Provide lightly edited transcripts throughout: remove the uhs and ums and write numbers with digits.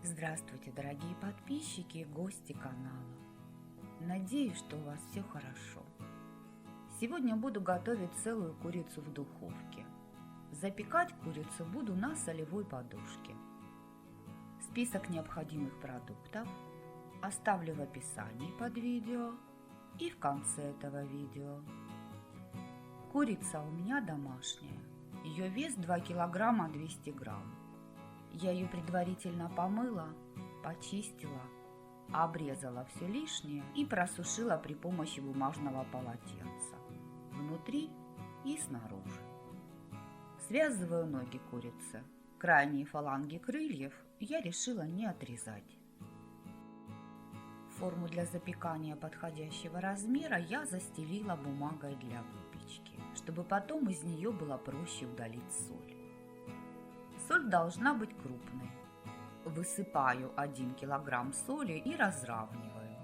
Здравствуйте, дорогие подписчики и гости канала. Надеюсь, что у вас все хорошо. Сегодня буду готовить целую курицу в духовке. Запекать курицу буду на солевой подушке. Список необходимых продуктов оставлю в описании под видео и в конце этого видео. Курица у меня домашняя. Ее вес 2 килограмма 200 грамм. Я ее предварительно помыла, почистила, обрезала все лишнее и просушила при помощи бумажного полотенца внутри и снаружи. Связываю ноги курицы. Крайние фаланги крыльев я решила не отрезать. Форму для запекания подходящего размера я застелила бумагой для выпечки, чтобы потом из нее было проще удалить соль. Соль должна быть крупной. Высыпаю 1 килограмм соли и разравниваю.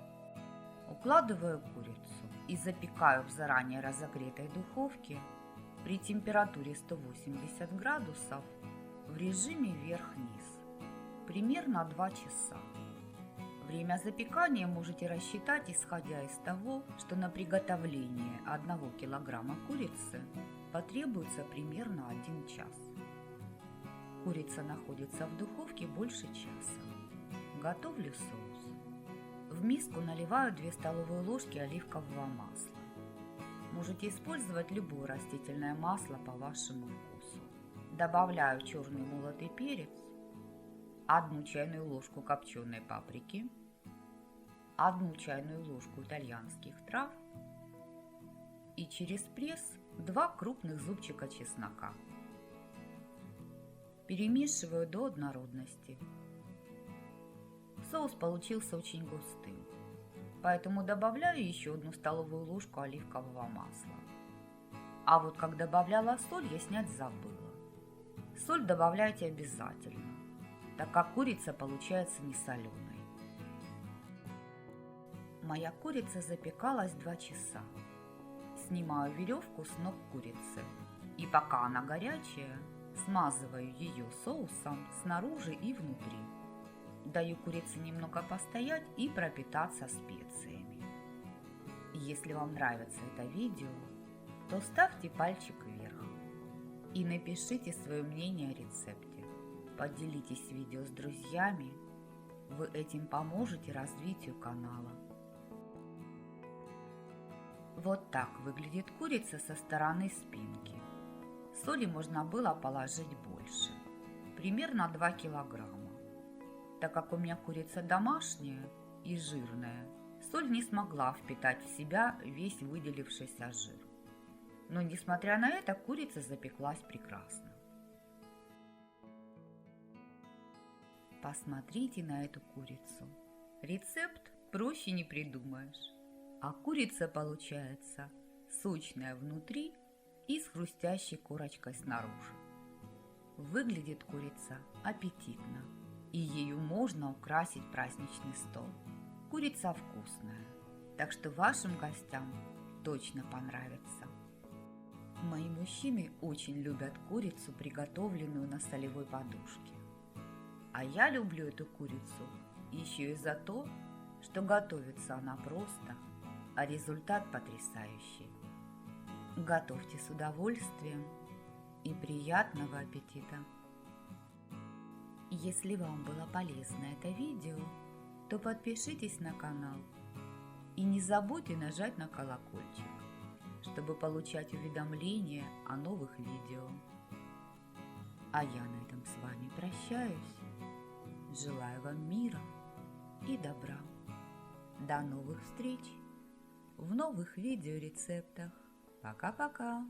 Укладываю курицу и запекаю в заранее разогретой духовке при температуре 180 градусов в режиме вверх-вниз примерно 2 часа. Время запекания можете рассчитать, исходя из того, что на приготовление 1 килограмма курицы потребуется примерно 1 час. Курица находится в духовке больше часа. Готовлю соус. В миску наливаю 2 столовые ложки оливкового масла. Можете использовать любое растительное масло по вашему вкусу. Добавляю черный молотый перец, 1 чайную ложку копченой паприки, 1 чайную ложку итальянских трав и через пресс 2 крупных зубчика чеснока. Перемешиваю до однородности. Соус получился очень густым, поэтому добавляю еще 1 столовую ложку оливкового масла. А вот как добавляла соль, я снять забыла. Соль добавляйте обязательно, так как курица получается не соленой. Моя курица запекалась 2 часа. Снимаю веревку с ног курицы, и пока она горячая, смазываю ее соусом снаружи и внутри. Даю курице немного постоять и пропитаться специями. Если вам нравится это видео, то ставьте пальчик вверх и напишите свое мнение о рецепте. Поделитесь видео с друзьями, вы этим поможете развитию канала. Вот так выглядит курица со стороны спинки. Соли можно было положить больше, примерно 2 килограмма. Так как у меня курица домашняя и жирная, соль не смогла впитать в себя весь выделившийся жир. Но несмотря на это, курица запеклась прекрасно. Посмотрите на эту курицу. Рецепт проще не придумаешь. А курица получается сочная внутри и с хрустящей корочкой снаружи. Выглядит курица аппетитно, и ею можно украсить праздничный стол. Курица вкусная, так что вашим гостям точно понравится. Мои мужчины очень любят курицу, приготовленную на солевой подушке. А я люблю эту курицу еще и за то, что готовится она просто, а результат потрясающий. Готовьте с удовольствием и приятного аппетита! Если вам было полезно это видео, то подпишитесь на канал и не забудьте нажать на колокольчик, чтобы получать уведомления о новых видео. А я на этом с вами прощаюсь. Желаю вам мира и добра. До новых встреч в новых видеорецептах. Пока-пока!